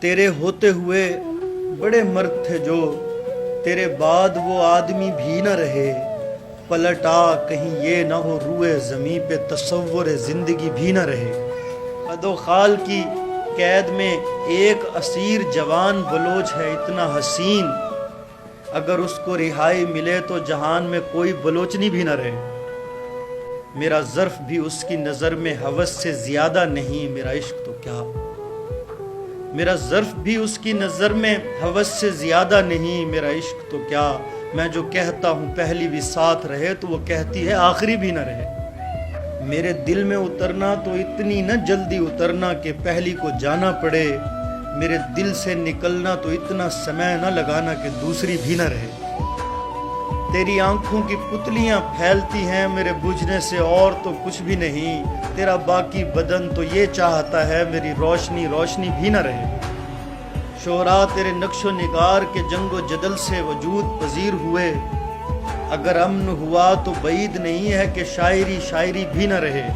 تیرے ہوتے ہوئے بڑے مرد تھے جو، تیرے بعد وہ آدمی بھی نہ رہے، پلٹ آ کہیں یہ نہ ہو روئے زمین پہ تصور زندگی بھی نہ رہے۔ قد و خال کی قید میں ایک اسیر جوان بلوچ ہے اتنا حسین، اگر اس کو رہائی ملے تو جہان میں کوئی بلوچنی بھی نہ رہے۔ میرا ظرف بھی اس کی نظر میں ہوس سے زیادہ نہیں، میرا عشق تو کیا، میرا ظرف بھی اس کی نظر میں ہوس سے زیادہ نہیں، میرا عشق تو کیا۔ میں جو کہتا ہوں پہلی بھی ساتھ رہے تو وہ کہتی ہے آخری بھی نہ رہے۔ میرے دل میں اترنا تو اتنی نہ جلدی اترنا کہ پہلی کو جانا پڑے، میرے دل سے نکلنا تو اتنا سمے نہ لگانا کہ دوسری بھی نہ رہے۔ تیری آنکھوں کی پتلیاں پھیلتی ہیں میرے بجھنے سے اور تو کچھ بھی نہیں، تیرا باقی بدن تو یہ چاہتا ہے میری روشنی روشنی بھی نہ رہے۔ شعراء تیرے نقش و نگار کے جنگ و جدل سے وجود پذیر ہوئے، اگر امن ہوا تو بعید نہیں ہے کہ شاعری شاعری بھی نہ رہے۔